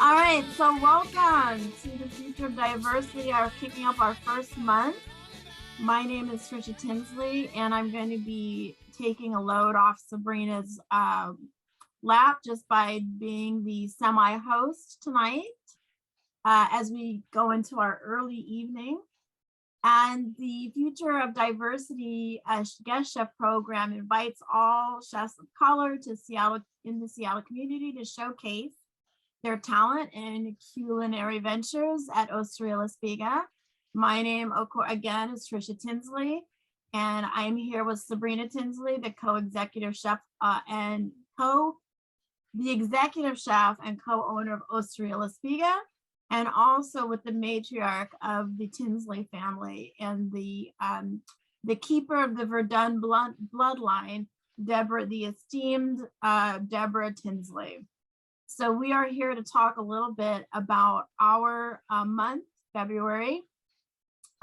All right, so welcome to the Future of Diversity. Are kicking up our first month. My name is Trisha Tinsley, and I'm going to be taking a load off Sabrina's lap just by being the semi-host tonight as we go into our early evening. And the Future of Diversity guest chef program invites all chefs of color to in the Seattle community to showcase their talent and culinary ventures at Osteria la Spiga. My name, again, is Trisha Tinsley, and I'm here with Sabrina Tinsley, the co-executive chef and executive chef and co-owner of Osteria la Spiga, and also with the matriarch of the Tinsley family and the keeper of the Verdun bloodline, the esteemed Deborah Tinsley. So we are here to talk a little bit about our month, February,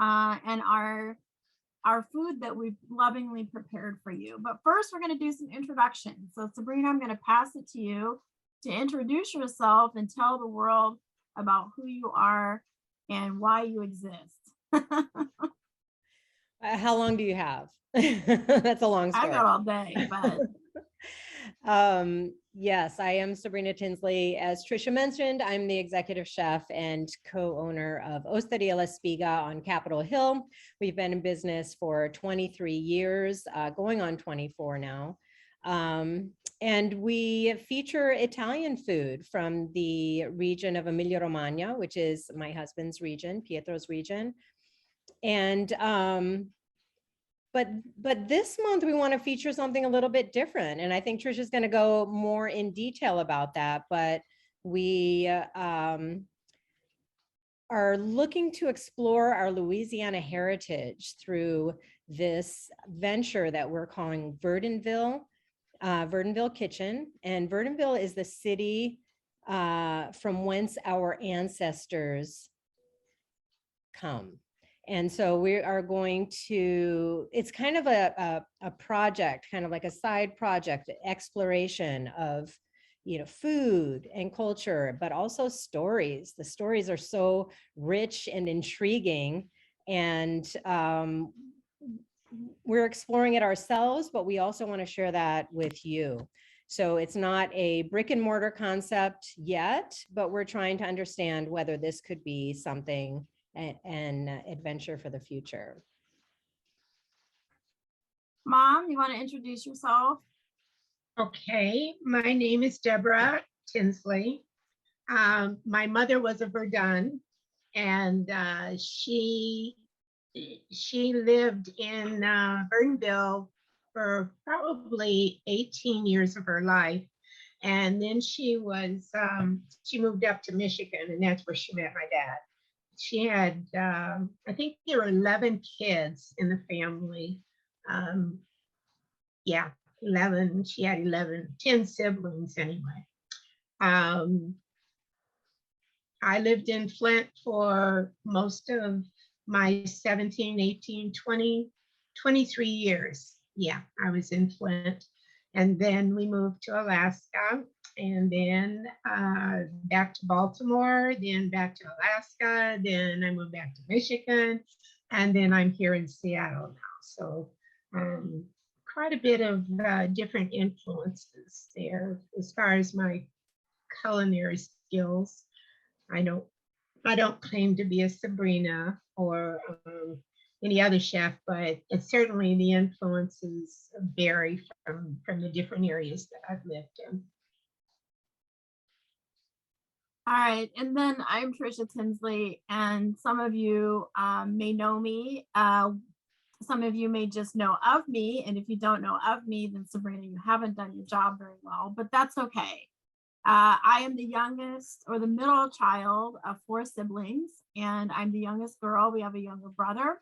and our food that we've lovingly prepared for you. But first, we're going to do some introductions. So Sabrina, I'm going to pass it to you to introduce yourself and tell the world about who you are and why you exist. How long do you have? That's a long story. I got all day, but yes, I am Sabrina Tinsley. As Trisha mentioned, I'm the executive chef and co-owner of Osteria la Spiga on Capitol Hill. We've been in business for 23 years, going on 24 now. And we feature Italian food from the region of Emilia-Romagna, which is my husband's region, Pietro's region. And but this month we want to feature something a little bit different, and I think Trisha's going to go more in detail about that. But we are looking to explore our Louisiana heritage through this venture that we're calling Verdunville Kitchen. And Verdunville is the city from whence our ancestors come. And so we are going to, it's kind of a project, kind of like a side project, exploration of, food and culture, but also stories. The stories are so rich and intriguing, and we're exploring it ourselves, but we also want to share that with you. So it's not a brick and mortar concept yet, but we're trying to understand whether this could be something, an adventure for the future. Mom, you want to introduce yourself? Okay, my name is Deborah Tinsley. My mother was a Verdun, and she lived in Verdunville for probably 18 years of her life. And then she moved up to Michigan, and that's where she met my dad. She had, I think there were 11 kids in the family. Yeah, 11, she had 10 siblings anyway. I lived in Flint for most of my 17, 18, 20, 23 years. Yeah, I was in Flint. And then we moved to Alaska, and then back to Baltimore, then back to Alaska, then I moved back to Michigan, and then I'm here in Seattle now. So quite a bit of different influences there as far as my culinary skills. I don't claim to be a Sabrina or any other chef, but it's certainly the influences vary from the different areas that I've lived in. All right, and then I'm Trisha Tinsley, and some of you may know me. Some of you may just know of me, and if you don't know of me, then Sabrina, you haven't done your job very well, but that's okay. I am the youngest or the middle child of 4 siblings, and I'm the youngest girl. We have a younger brother.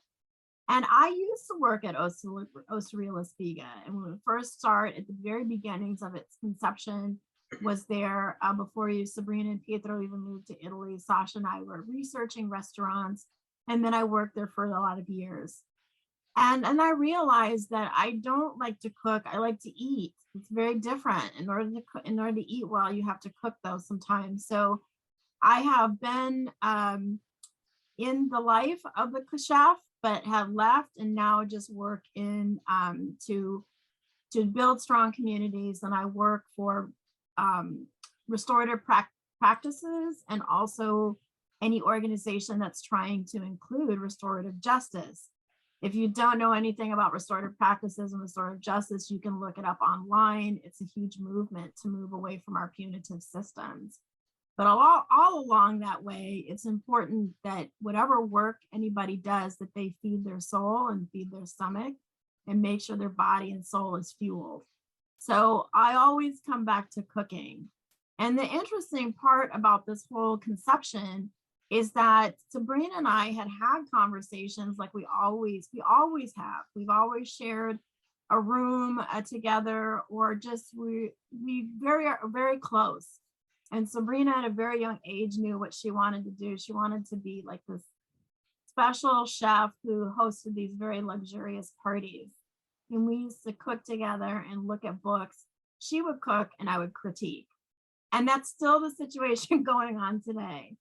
And I used to work at Osteria la Spiga. And when we first started at the very beginnings of its conception, was there before you, Sabrina and Pietro even moved to Italy. Sasha and I were researching restaurants. And then I worked there for a lot of years. And I realized that I don't like to cook. I like to eat. It's very different. In order to eat well, you have to cook though sometimes. So I have been in the life of the chef, but have left and now just work in to build strong communities. And I work for restorative practices and also any organization that's trying to include restorative justice. If you don't know anything about restorative practices and restorative justice, you can look it up online. It's a huge movement to move away from our punitive systems. But all along that way, it's important that whatever work anybody does, that they feed their soul and feed their stomach and make sure their body and soul is fueled. So I always come back to cooking. And the interesting part about this whole conception is that Sabrina and I had conversations like we always have. We've always shared a room together, or just we very close. And Sabrina at a very young age knew what she wanted to do. She wanted to be like this special chef who hosted these very luxurious parties. And we used to cook together and look at books. She would cook and I would critique. And that's still the situation going on today.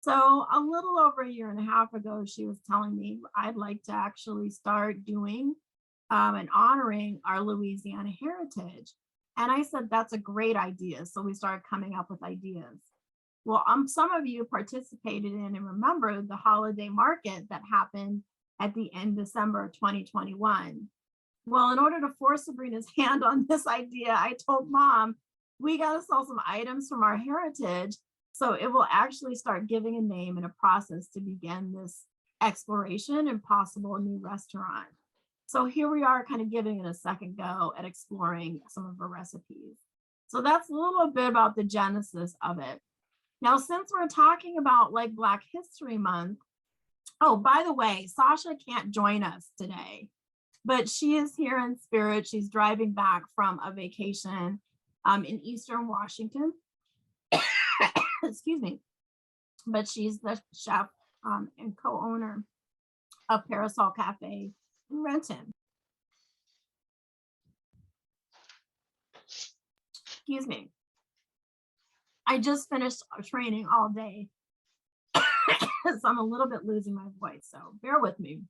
So a little over a year and a half ago, she was telling me I'd like to actually start doing and honoring our Louisiana heritage. And I said, that's a great idea. So we started coming up with ideas. Well, some of you participated in and remember the holiday market that happened at the end of December 2021. Well, in order to force Sabrina's hand on this idea, I told Mom, we got to sell some items from our heritage. So it will actually start giving a name and a process to begin this exploration and possible new restaurant. So here we are kind of giving it a second go at exploring some of our recipes. So that's a little bit about the genesis of it. Now, since we're talking about like Black History Month, oh, by the way, Sasha can't join us today, but she is here in spirit. She's driving back from a vacation in Eastern Washington. Excuse me. But she's the chef and co-owner of Parasol Cafe in Renton. Excuse me. I just finished training all day, so I'm a little bit losing my voice, so bear with me.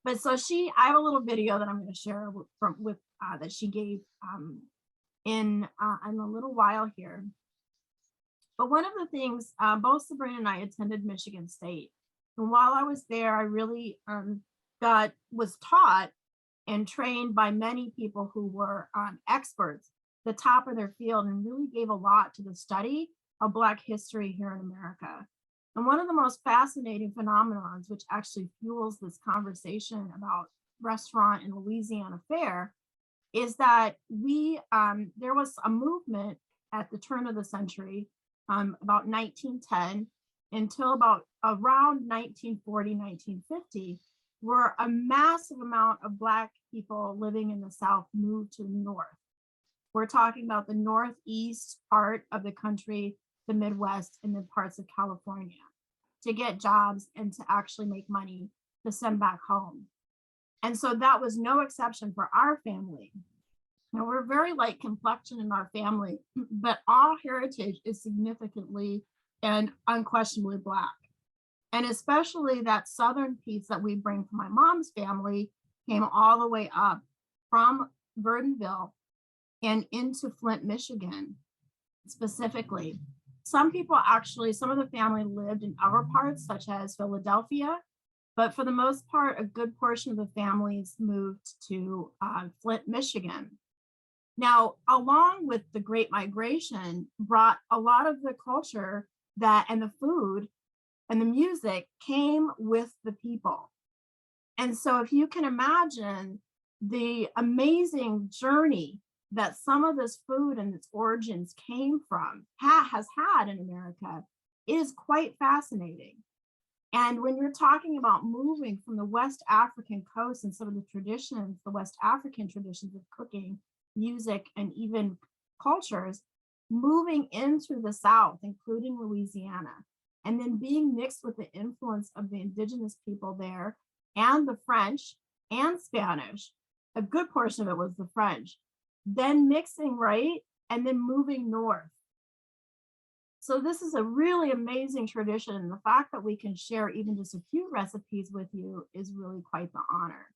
But so I have a little video that I'm going to share with that she gave in a little while here. But one of the things, both Sabrina and I attended Michigan State. And while I was there, I really was taught and trained by many people who were experts, the top of their field, and really gave a lot to the study of Black history here in America. And one of the most fascinating phenomenons, which actually fuels this conversation about restaurant and Louisiana fare, is that there was a movement at the turn of the century, about 1910 until about around 1940, 1950, where a massive amount of Black people living in the South moved to the North. We're talking about the Northeast part of the country, the Midwest, and the parts of California to get jobs and to actually make money to send back home. And so that was no exception for our family. Now, we're very light complexion in our family, but our heritage is significantly and unquestionably Black. And especially that Southern piece that we bring from my mom's family came all the way up from Verdunville and into Flint, Michigan, specifically. Some people actually, some of the family lived in other parts, such as Philadelphia, but for the most part, a good portion of the families moved to Flint, Michigan. Now, along with the Great Migration, brought a lot of the culture and the food and the music came with the people. And so if you can imagine the amazing journey that some of this food and its origins came from, has had in America, is quite fascinating. And when you're talking about moving from the West African coast and some of the traditions, the West African traditions of cooking, music, and even cultures, moving into the South, including Louisiana, and then being mixed with the influence of the indigenous people there and the French and Spanish, a good portion of it was the French, then mixing, right? And then moving north. So this is a really amazing tradition. The fact that we can share even just a few recipes with you is really quite the honor.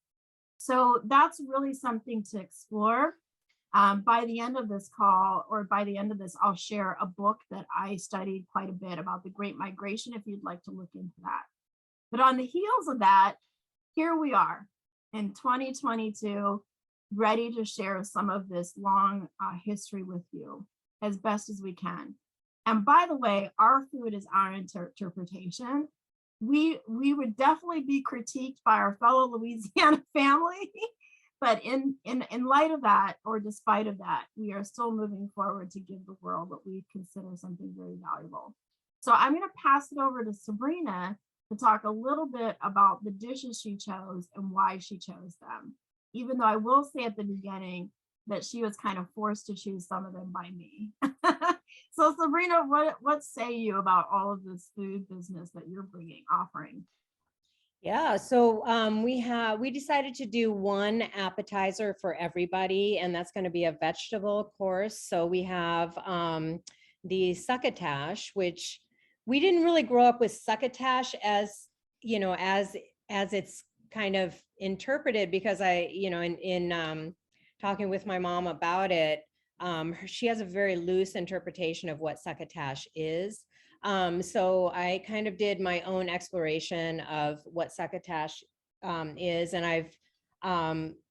So that's really something to explore. By the end of this call, or by the end of this, I'll share a book that I studied quite a bit about the Great Migration, if you'd like to look into that. But on the heels of that, here we are in 2022, ready to share some of this long history with you as best as we can. And by the way, our food is our interpretation. We would definitely be critiqued by our fellow Louisiana family, but in light of that, or despite of that, we are still moving forward to give the world what we consider something very valuable. So I'm going to pass it over to Sabrina to talk a little bit about the dishes she chose and why she chose them. Even though I will say at the beginning that she was kind of forced to choose some of them by me. So Sabrina, what say you about all of this food business that you're offering? Yeah, so we decided to do one appetizer for everybody, and that's going to be a vegetable course. So we have the succotash, which we didn't really grow up with succotash as, you know, as it's kind of interpreted, because in talking with my mom about it, she has a very loose interpretation of what succotash is. So I kind of did my own exploration of what succotash is, and I've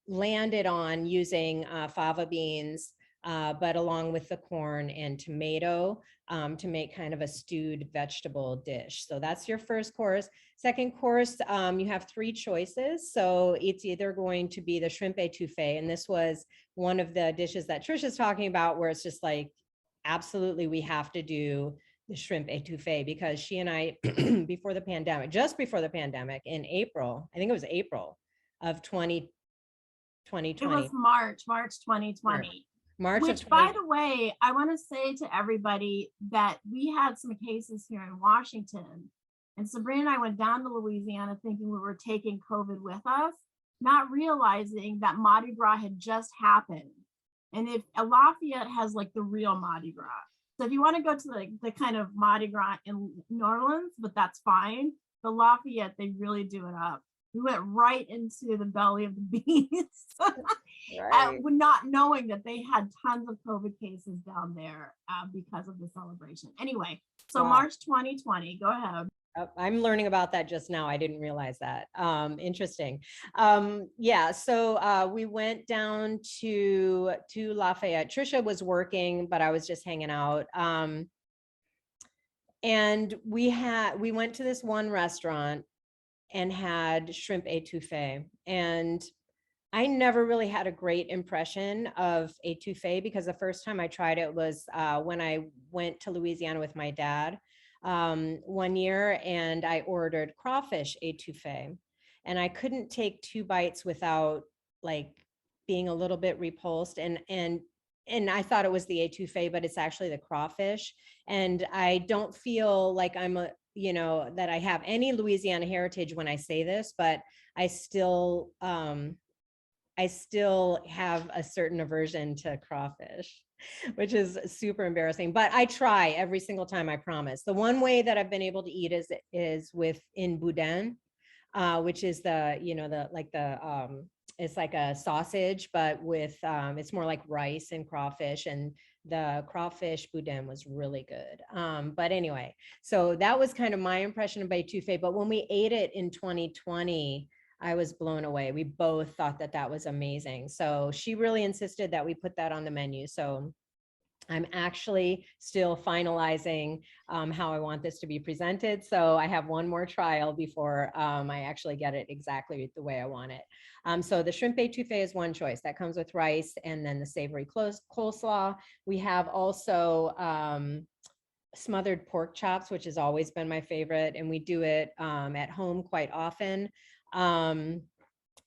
landed on using fava beans, but along with the corn and tomato to make kind of a stewed vegetable dish. So that's your first course. Second course, you have three choices. So it's either going to be the shrimp etouffee, and this was one of the dishes that Trisha's talking about, where it's just like, absolutely, we have to do the shrimp etouffee, because she and I, just before the pandemic, in April, I think it was April of 2020. It was March 2020. March Which, of 2020. by the way, I want to say to everybody that we had some cases here in Washington, and Sabrina and I went down to Louisiana thinking we were taking COVID with us, not realizing that Mardi Gras had just happened. And if Lafayette has like the real Mardi Gras. So if you want to go to the kind of Mardi Gras in New Orleans, but that's fine. The Lafayette, they really do it up. We went right into the belly of the beast, Right. not knowing that they had tons of COVID cases down there because of the celebration. Anyway, so Wow. March 2020, go ahead. I'm learning about that just now. I didn't realize that. Interesting. Yeah, so we went down to Lafayette. Trisha was working, but I was just hanging out. And we went to this one restaurant and had shrimp etouffee. And I never really had a great impression of etouffee, because the first time I tried it was when I went to Louisiana with my dad one year, and I ordered crawfish etouffee, and I couldn't take 2 bites without like being a little bit repulsed, and I thought it was the etouffee, but it's actually the crawfish. And I don't feel like that I have any Louisiana heritage when I say this, but I still have a certain aversion to crawfish, which is super embarrassing, but I try every single time, I promise. The one way that I've been able to eat is in boudin, which is it's like a sausage, but with, it's more like rice and crawfish, and the crawfish boudin was really good. But anyway, so that was kind of my impression of etouffee, but when we ate it in 2020, I was blown away. We both thought that that was amazing. So she really insisted that we put that on the menu. So I'm actually still finalizing how I want this to be presented. So I have one more trial before I actually get it exactly the way I want it. So the shrimp etouffee is one choice that comes with rice, and then the savory coleslaw. We have also smothered pork chops, which has always been my favorite, and we do it at home quite often. And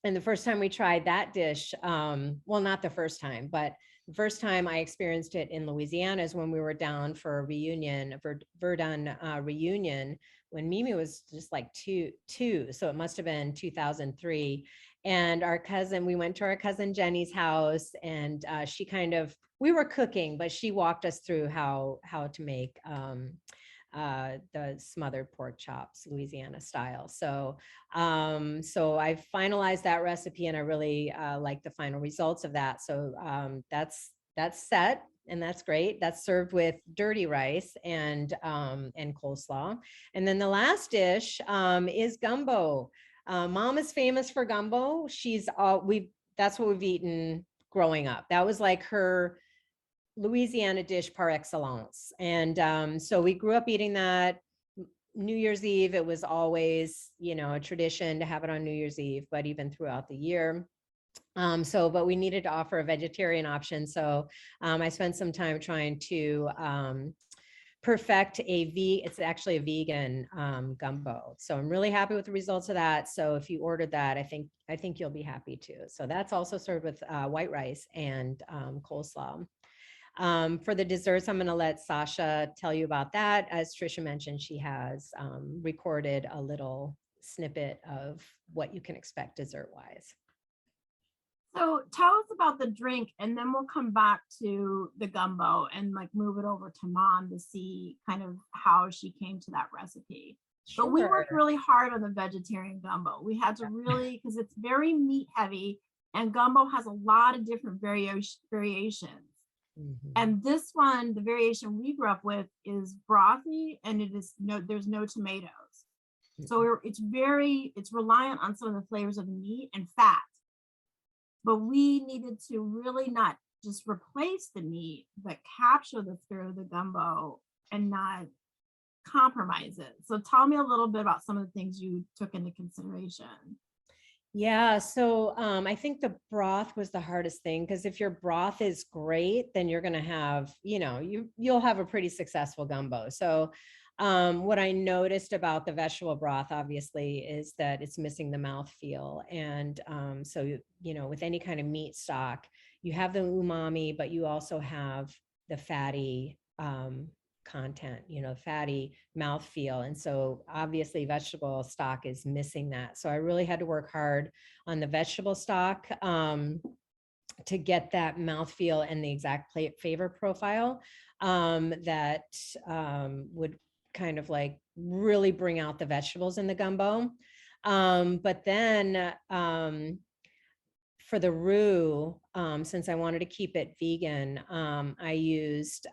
the first time we tried that dish, well, not the first time, but the first time I experienced it in Louisiana is when we were down for a reunion, Verdun reunion when Mimi was just like two. So it must have been 2003. And we went to our cousin Jenny's house, and she we were cooking, but she walked us through how to make the smothered pork chops, Louisiana style. So I finalized that recipe, and I really like the final results of that. So that's set, and that's great. That's served with dirty rice and coleslaw. And then the last dish is gumbo. Mom is famous for gumbo. That's what we've eaten growing up. That was like her Louisiana dish par excellence. And so we grew up eating that. New Year's Eve, it was always, a tradition to have it on New Year's Eve, but even throughout the year. But we needed to offer a vegetarian option. So I spent some time trying to perfect it's actually a vegan gumbo. So I'm really happy with the results of that. So if you ordered that, I think you'll be happy too. So that's also served with white rice and coleslaw. For the desserts, I'm going to let Sachia tell you about that. As Trisha mentioned, she has recorded a little snippet of what you can expect dessert-wise. So tell us about the drink, and then we'll come back to the gumbo and like move it over to Mom to see kind of how she came to that recipe. Sure. But we worked really hard on the vegetarian gumbo. We had to really, because it's very meat heavy, and gumbo has a lot of different variations. Mm-hmm. And this one, the variation we grew up with, is brothy, and there's no tomatoes. Mm-hmm. So it's reliant on some of the flavors of the meat and fat. But we needed to really not just replace the meat, but capture the spirit of the gumbo and not compromise it. So tell me a little bit about some of the things you took into consideration. Yeah, so I think the broth was the hardest thing, because if your broth is great, then you're going to have, you'll have a pretty successful gumbo. So what I noticed about the vegetable broth, obviously, is that it's missing the mouthfeel. And so, with any kind of meat stock, you have the umami, but you also have the fatty content, fatty mouthfeel. And so obviously vegetable stock is missing that. So I really had to work hard on the vegetable stock to get that mouthfeel and the exact flavor profile that would kind of like really bring out the vegetables in the gumbo. But then for the roux, since I wanted to keep it vegan, I used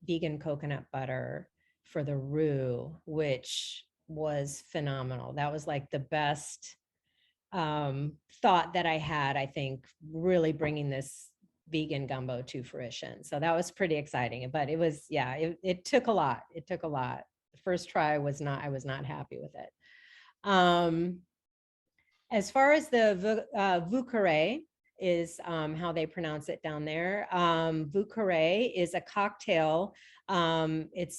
vegan coconut butter for the roux, which was phenomenal. That was like the best thought that I had, I think, really bringing this vegan gumbo to fruition. So that was pretty exciting, but it was, it took a lot. It took a lot. The first try I was not happy with it. As far as the vouqueré is how they pronounce it down there. Vouqueré is a cocktail. It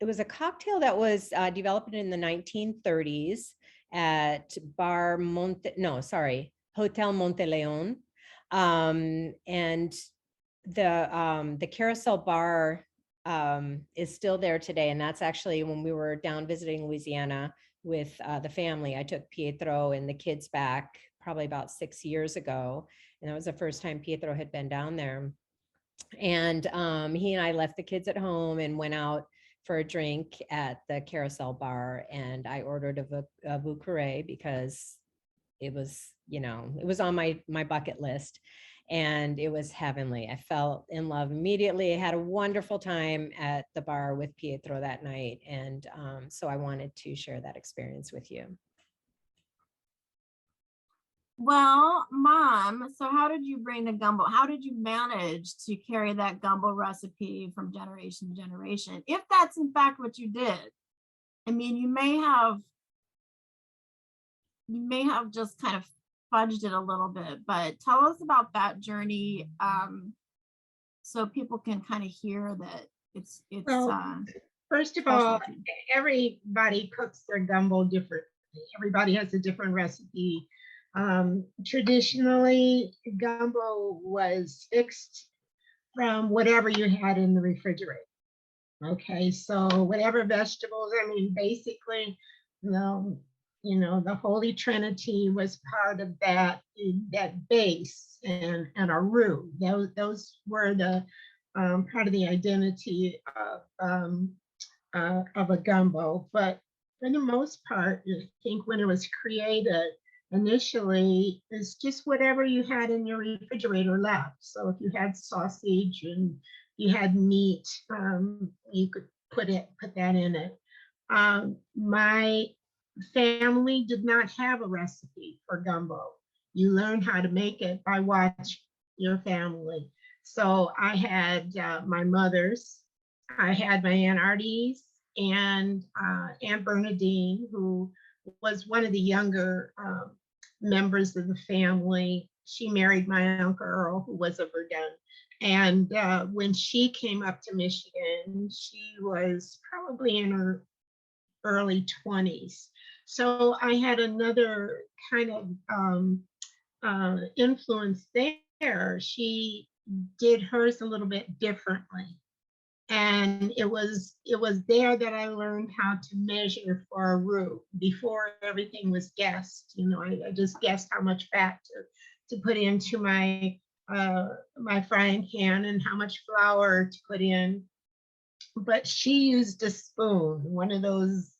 was a cocktail that was developed in the 1930s at Hotel Monteleone. And the Carousel Bar is still there today. And that's actually when we were down visiting Louisiana with the family. I took Pietro and the kids back probably about 6 years ago. And that was the first time Pietro had been down there. And he and I left the kids at home and went out for a drink at the Carousel Bar. And I ordered a vouqueré because it was, it was on my bucket list. And it was heavenly. I fell in love immediately. I had a wonderful time at the bar with Pietro that night. And so I wanted to share that experience with you. Well, Mom, so how did you bring the gumbo? How did you manage to carry that gumbo recipe from generation to generation? If that's in fact what you did. I mean, you may have just kind of fudged it a little bit, but tell us about that journey so people can kind of hear that it's well, first of all, everybody cooks their gumbo differently. Everybody has a different recipe. Traditionally, gumbo was fixed from whatever you had in the refrigerator. Okay, so whatever vegetables, I mean, basically, the, the Holy Trinity was part of that base and a roux. Those were the part of the identity of a gumbo. But for the most part, I think when it was created initially, it's just whatever you had in your refrigerator left. So if you had sausage and you had meat, you could put that in it. My family did not have a recipe for gumbo. You learn how to make it by watching your family. So I had my mother's, I had my Aunt Artie's and Aunt Bernadine, who was one of the younger members of the family. She married my Uncle Earl, who was a Verdun. And when she came up to Michigan, she was probably in her early 20s. So I had another kind of influence there. She did hers a little bit differently. And it was there that I learned how to measure for a roux. Before, everything was guessed. I just guessed how much fat to put into my my frying pan and how much flour to put in. But she used a spoon, one of those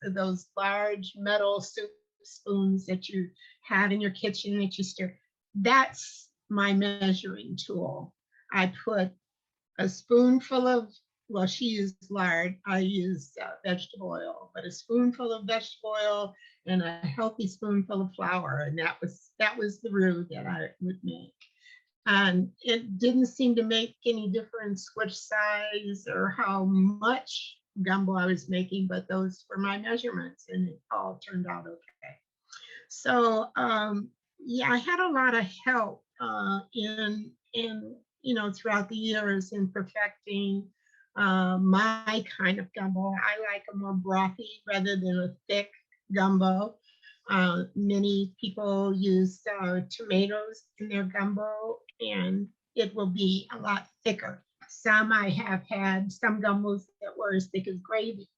large metal soup spoons that you have in your kitchen that you stir. That's my measuring tool. I put a spoonful of, well, she used lard, I used vegetable oil, but a spoonful of vegetable oil and a healthy spoonful of flour, and that was the roux that I would make. And it didn't seem to make any difference which size or how much gumbo I was making, but those were my measurements, and it all turned out okay. So yeah, I had a lot of help in throughout the years in perfecting my kind of gumbo. I like a more brothy rather than a thick gumbo. Many people use tomatoes in their gumbo, and it will be a lot thicker. I have had some gumbos that were as thick as gravy,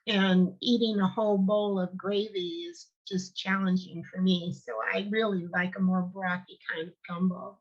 and eating a whole bowl of gravy is just challenging for me. So I really like a more brothy kind of gumbo.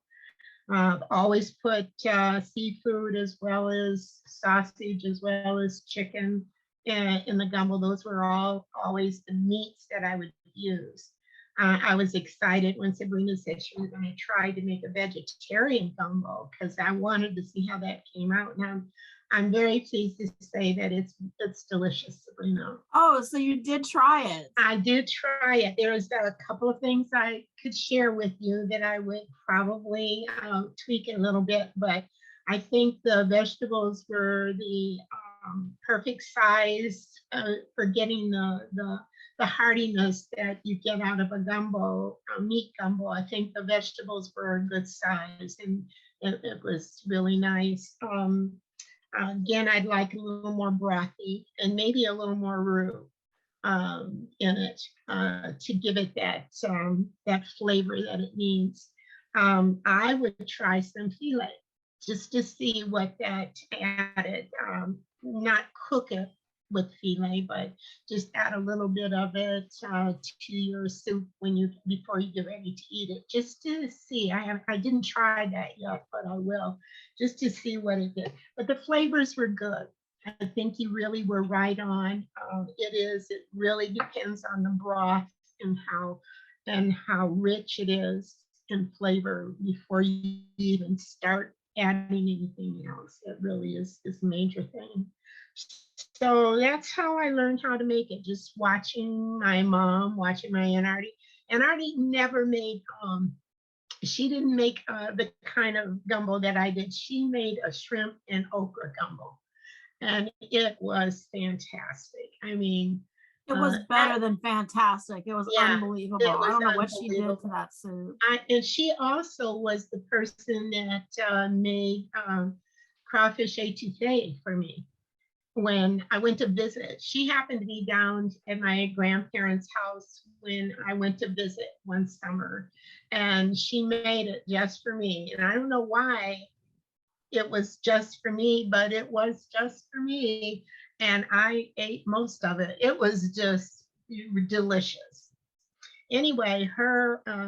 Always put seafood as well as sausage as well as chicken in the gumbo. Those were always the meats that I would use. I was excited when Sabrina said she was going to try to make a vegetarian gumbo because I wanted to see how that came out. And I'm very pleased to say that it's delicious, Sabrina. Oh, so you did try it. I did try it. There's a couple of things I could share with you that I would probably tweak a little bit, but I think the vegetables were the perfect size for getting the heartiness that you get out of a gumbo, a meat gumbo. I think the vegetables were a good size, and it was really nice. Again, I'd like a little more brothy and maybe a little more roux in it to give it that flavor that it needs. I would try some filet just to see what that added. Not cook it with filet, but just add a little bit of it to your soup before you get ready to eat it, just to see. I didn't try that yet, but I will, just to see what it did. But the flavors were good. I think you really were right on. It really depends on the broth and how rich it is in flavor before you even start adding anything else. It really is a major thing. So that's how I learned how to make it, just watching my mom, watching my Aunt Artie. Aunt Artie never made, she didn't make the kind of gumbo that I did. She made a shrimp and okra gumbo, and it was fantastic. I mean, it was better than fantastic. It was unbelievable. I don't know what she did to that soup. And she also was the person that made crawfish etouffee for me when I went to visit. She happened to be down at my grandparents' house when I went to visit one summer, and she made it just for me. And I don't know why it was just for me, but it was just for me. And I ate most of it. It was just delicious. Anyway,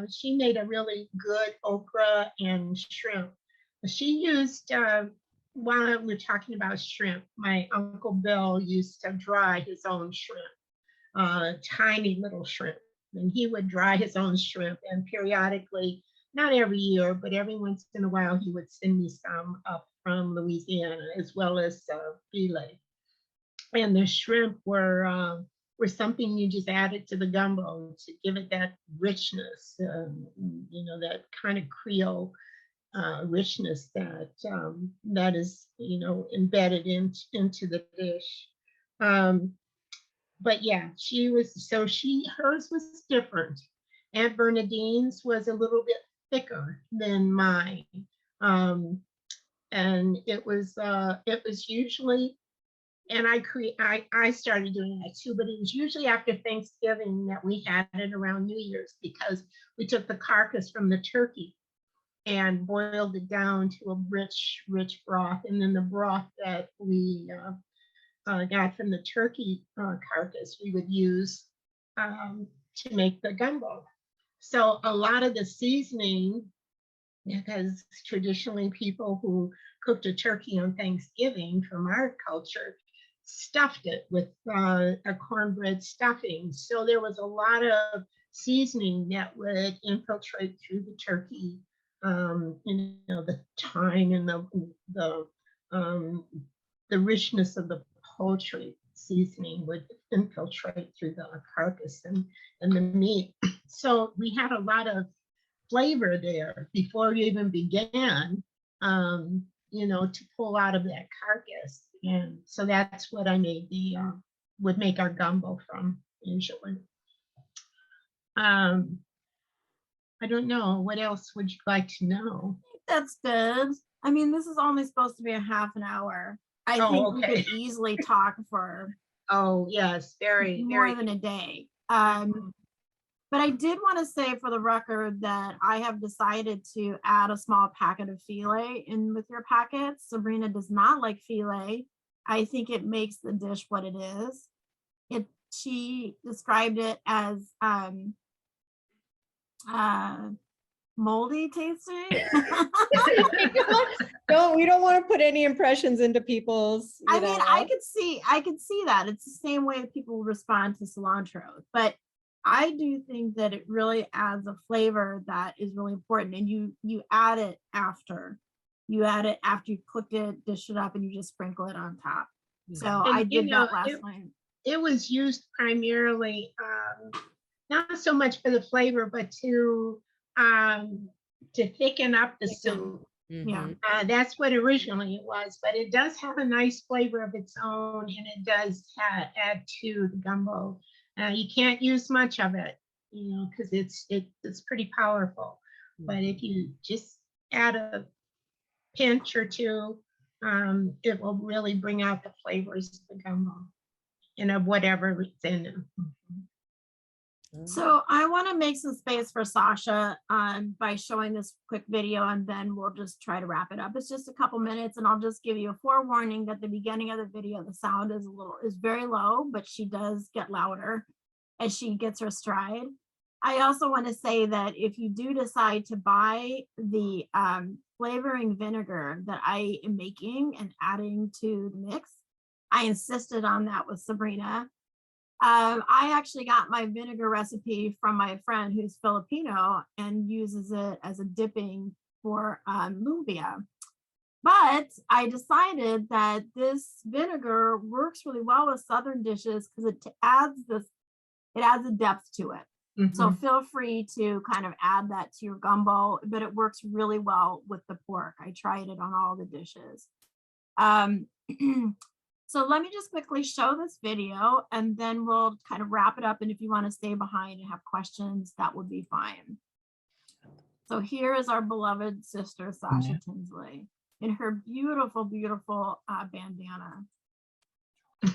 she made a really good okra and shrimp. She used, while we're talking about shrimp, my Uncle Bill used to dry his own shrimp, tiny little shrimp. And he would dry his own shrimp, and periodically, not every year, but every once in a while, he would send me some up from Louisiana, as well as filet. And the shrimp were something you just added to the gumbo to give it that richness, that kind of Creole richness that is, embedded into the dish. But yeah, hers was different. Aunt Bernadine's was a little bit thicker than mine. And it was usually, and I started doing that too, but it was usually after Thanksgiving that we had it around New Year's, because we took the carcass from the turkey and boiled it down to a rich broth. And then the broth that we got from the turkey carcass, we would use to make the gumbo. So a lot of the seasoning, because traditionally people who cooked a turkey on Thanksgiving from our culture stuffed it with a cornbread stuffing. So there was a lot of seasoning that would infiltrate through the turkey. The thyme and the richness of the poultry seasoning would infiltrate through the carcass and the meat. So we had a lot of flavor there before we even began, to pull out of that carcass. And so that's what I made would make our gumbo from usually. I don't know. What else would you like to know? That's good. I mean, this is only supposed to be a half an hour. I think we could easily talk for yes, more than a day. But I did want to say for the record that I have decided to add a small packet of filet in with your packets. Sabrina does not like filet. I think it makes the dish what it is. She described it as moldy tasting. We don't want to put any impressions into people's. I mean, I could see that. It's the same way people respond to cilantro, but I do think that it really adds a flavor that is really important. And you add it after. You add it after you cooked it, dish it up, and you just sprinkle it on top. So I did that last night. It was used primarily, not so much for the flavor, but to thicken up the soup. Yeah, that's what originally it was, but it does have a nice flavor of its own, and it does add to the gumbo. You can't use much of it, because it's pretty powerful. But if you just add a pinch or two, it will really bring out the flavors of the gumbo and of whatever is in it. So I want to make some space for Sasha by showing this quick video, and then we'll just try to wrap it up. It's just a couple minutes, and I'll just give you a forewarning that the beginning of the video, the sound is very low, but she does get louder as she gets her stride. I also want to say that if you do decide to buy the flavoring vinegar that I am making and adding to the mix, I insisted on that with Sabrina. I actually got my vinegar recipe from my friend who's Filipino and uses it as a dipping for lumpia. But I decided that this vinegar works really well with Southern dishes because it adds a depth to it. Mm-hmm. So feel free to kind of add that to your gumbo, but it works really well with the pork. I tried it on all the dishes. So let me just quickly show this video, and then we'll kind of wrap it up. And if you want to stay behind and have questions, that would be fine. So here is our beloved sister, Sachia Tinsley, in her beautiful, beautiful bandana. Hi,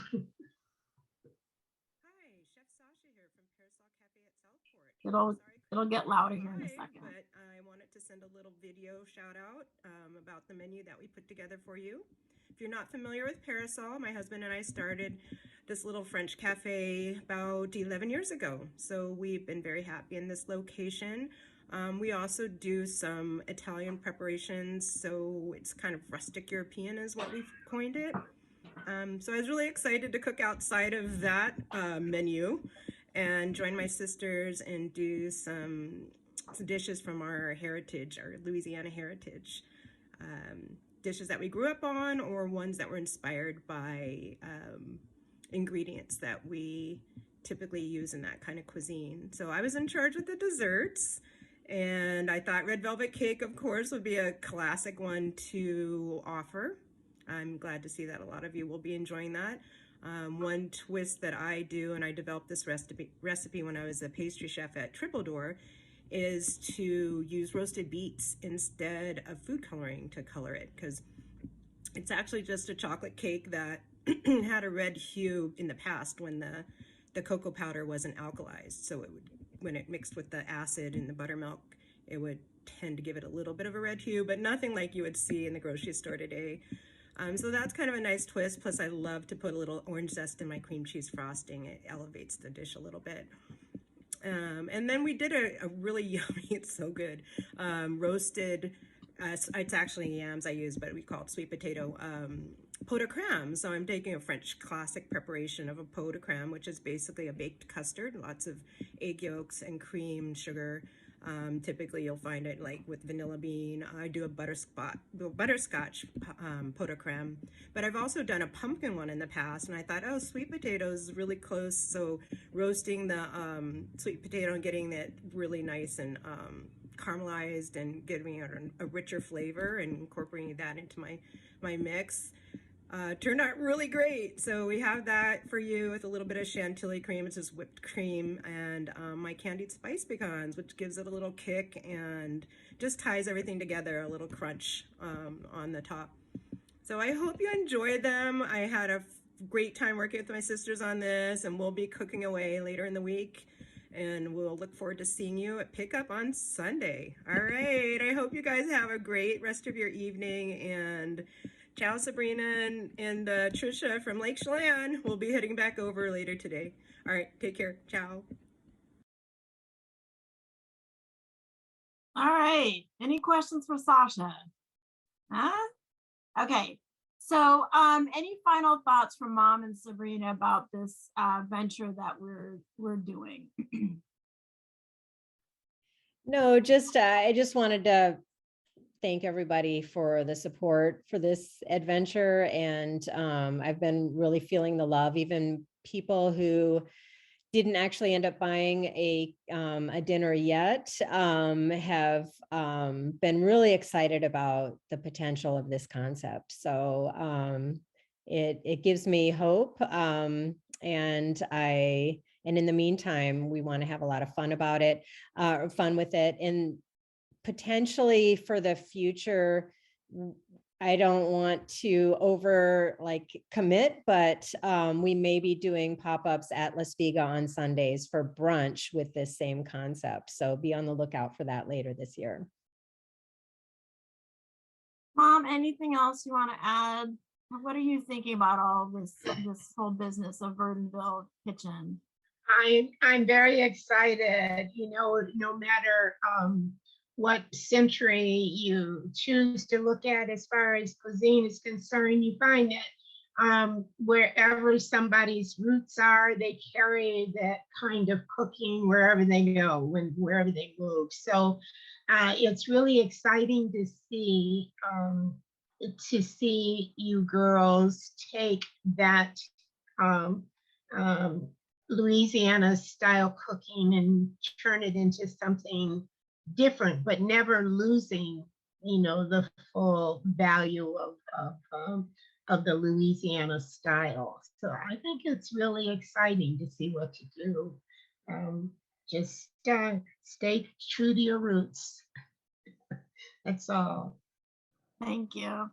Chef Sachia here from Parasol Cafe at Southport. It'll get louder here in a second. But I wanted to send a little video shout out about the menu that we put together for you. If you're not familiar with Parasol, my husband and I started this little French cafe about 11 years ago. So we've been very happy in this location. We also do some Italian preparations, so it's kind of rustic European is what we've coined it. So I was really excited to cook outside of that menu and join my sisters and do some dishes from our heritage, our Louisiana heritage. Dishes that we grew up on or ones that were inspired by ingredients that we typically use in that kind of cuisine. So I was in charge with the desserts, and I thought red velvet cake, of course, would be a classic one to offer. I'm glad to see that a lot of you will be enjoying that. One twist that I do, and I developed this recipe when I was a pastry chef at Triple Door, is to use roasted beets instead of food coloring to color it, because it's actually just a chocolate cake that had a red hue in the past when the cocoa powder wasn't alkalized. So it would, when it mixed with the acid in the buttermilk, it would tend to give it a little bit of a red hue, but nothing like you would see in the grocery store today. So that's kind of a nice twist. Plus I love to put a little orange zest in my cream cheese frosting. It elevates the dish a little bit. And then we did a really yummy, it's so good, roasted, it's actually yams I use, but we call it sweet potato pot de crème. So I'm taking a French classic preparation of a pot de crème, which is basically a baked custard, lots of egg yolks and cream, sugar. Typically you'll find it like with vanilla bean. I do a butterscotch pot de crème, but I've also done a pumpkin one in the past, and I thought, oh, sweet potato is really close. So roasting the sweet potato and getting it really nice and caramelized and giving it a richer flavor and incorporating that into my mix. Turned out really great. So we have that for you with a little bit of chantilly cream, it's just whipped cream, and my candied spice pecans, which gives it a little kick and just ties everything together, a little crunch on the top. So I hope you enjoyed them. I had a great time working with my sisters on this, and we'll be cooking away later in the week, and we'll look forward to seeing you at pickup on Sunday. All right, I hope you guys have a great rest of your evening, and ciao, Sabrina and Trisha from Lake Chelan. We'll be heading back over later today. All right, take care. Ciao. All right. Any questions for Sasha? Huh? Okay. So any final thoughts from Mom and Sabrina about this venture that we're doing? No, just I just wanted to thank everybody for the support for this adventure. And I've been really feeling the love, even people who didn't actually end up buying a dinner yet have been really excited about the potential of this concept. So it gives me hope. And in the meantime, we want to have a lot of fun about it, fun with it. And potentially for the future, I don't want to commit, but we may be doing pop-ups at La Spiga on Sundays for brunch with this same concept. So be on the lookout for that later this year. Mom, anything else you want to add? What are you thinking about all this whole business of Verdunville Kitchen? I'm very excited. You know, no matter what century you choose to look at as far as cuisine is concerned, you find that wherever somebody's roots are, they carry that kind of cooking wherever they go, wherever they move. So it's really exciting to see you girls take that Louisiana style cooking and turn it into something different, but never losing, you know, the full value of the Louisiana style. So I think it's really exciting to see what you do. Just stay true to your roots. That's all. Thank you.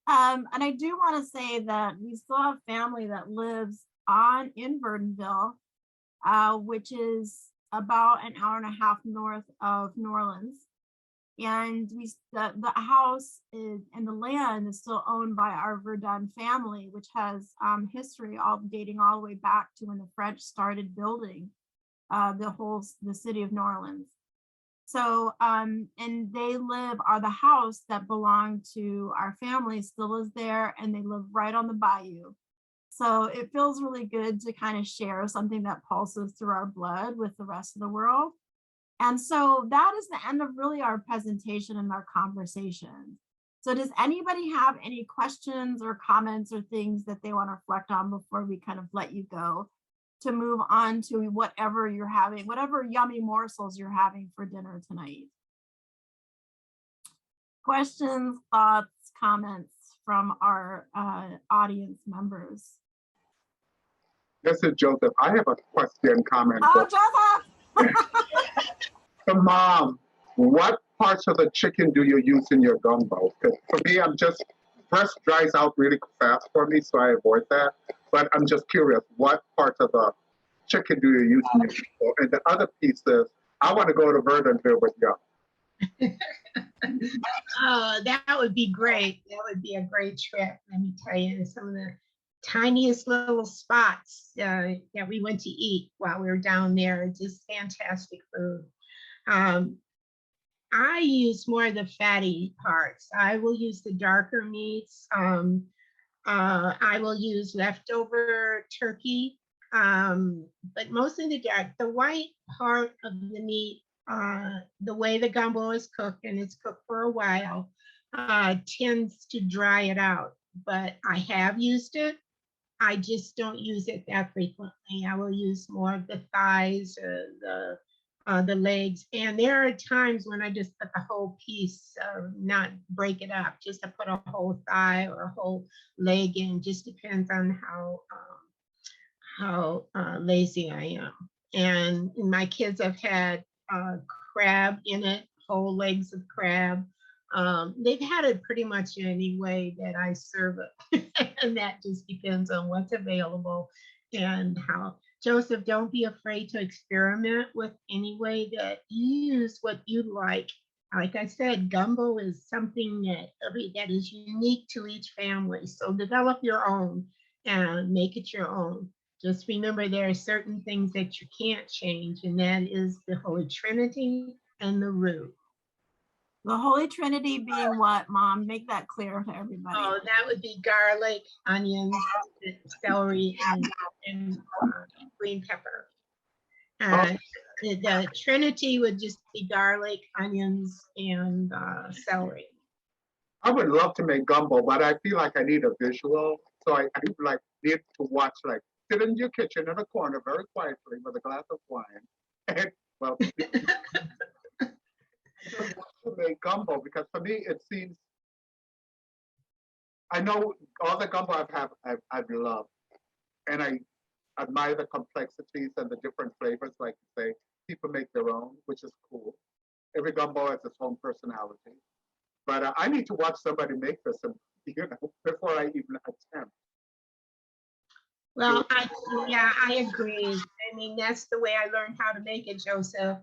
And I do want to say that we still have family that lives in Verdunville, which is about an hour and a half north of New Orleans. And the house and the land is still owned by our Verdun family, which has history all dating all the way back to when the French started building the city of New Orleans. So and they the house that belonged to our family still is there, and they live right on the bayou. So it feels really good to kind of share something that pulses through our blood with the rest of the world. And so that is the end of really our presentation and our conversation. So does anybody have any questions or comments or things that they want to reflect on before we kind of let you go to move on to whatever you're having, whatever yummy morsels you're having for dinner tonight? Questions, thoughts, comments from our audience members? This is Joseph. I have a question, comment. Oh, Joseph! So, Mom, what parts of the chicken do you use in your gumbo? Because for me, breast dries out really fast for me, so I avoid that. But I'm just curious, what parts of the chicken do you use in your gumbo? And the other piece is, I want to go to Verdunville with you. Oh, that would be great. That would be a great trip. Let me tell you, some of the tiniest little spots that we went to eat while we were down there. Just fantastic food. I use more of the fatty parts. I will use the darker meats. I will use leftover turkey, but mostly the white part of the meat. The way the gumbo is cooked, and it's cooked for a while, tends to dry it out. But I have used it. I just don't use it that frequently. I will use more of the thighs, the legs, and there are times when I just put the whole piece, not break it up, just to put a whole thigh or a whole leg in. Just depends on how lazy I am. And my kids have had crab in it, whole legs of crab. They've had it pretty much any way that I serve it. And that just depends on what's available and how. Joseph, don't be afraid to experiment with any way that you use what you like. Like I said, gumbo is something that is unique to each family. So develop your own and make it your own. Just remember there are certain things that you can't change, and that is the Holy Trinity and the root. The Holy Trinity being what, Mom? Make that clear to everybody. Oh, that would be garlic, onions, celery, and green pepper. The Trinity would just be garlic, onions, and celery. I would love to make gumbo, but I feel like I need a visual. So I need to watch, sit in your kitchen in a corner very quietly with a glass of wine. And, well, to make gumbo, because for me it seems, I know all the gumbo I've loved, and I admire the complexities and the different flavors. Like you say, people make their own, which is cool. Every gumbo has its own personality. But I need to watch somebody make this, before I even attempt. Well, I agree. I mean, that's the way I learned how to make it, Joseph,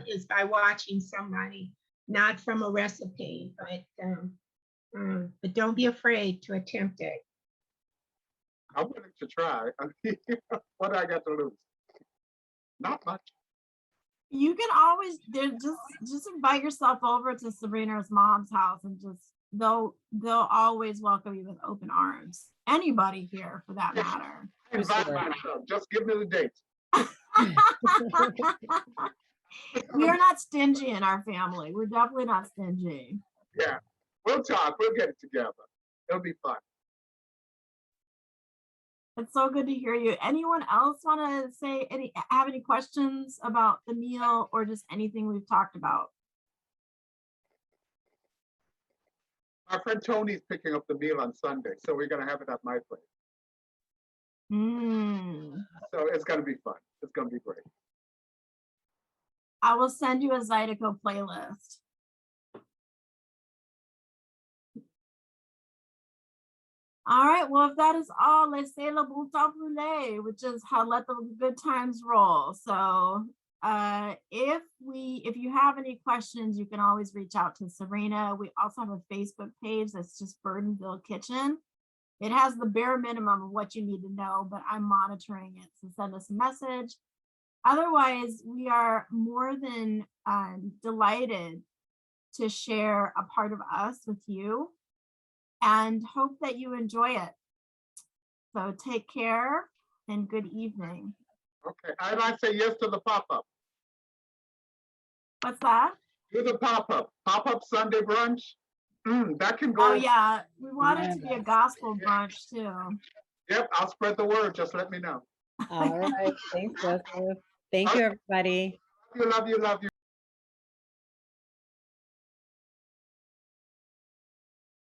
is by watching somebody, not from a recipe, but don't be afraid to attempt it. I'm willing to try. What do I got to lose? Not much. You can always just invite yourself over to Sabrina's mom's house, and they'll always welcome you with open arms. Anybody here, for that matter. Just give me the dates. We are not stingy in our family. We're definitely not stingy. Yeah, we'll talk. We'll get it together. It'll be fun. It's so good to hear you. Anyone else want to have any questions about the meal or just anything we've talked about? Our friend Tony's picking up the meal on Sunday, so we're going to have it at my place. So it's going to be fun. It's going to be great. I will send you a Zydeco playlist. All right, well, if that is all, laissez le bon temps brûler, which is how let the good times roll. So if you have any questions, you can always reach out to Sabrina. We also have a Facebook page that's just Verdunville Kitchen. It has the bare minimum of what you need to know, but I'm monitoring it, so send us a message. Otherwise, we are more than delighted to share a part of us with you and hope that you enjoy it. So take care and good evening. Okay, I might say yes to the pop-up. What's that? Do the pop-up. Pop-up Sunday brunch. That can go. Oh yeah, we want it to be a Yes. gospel brunch too. Yep, I'll spread the word. Just let me know. All right. Thanks, Joseph. Thank you, everybody. Love you, love you, love you.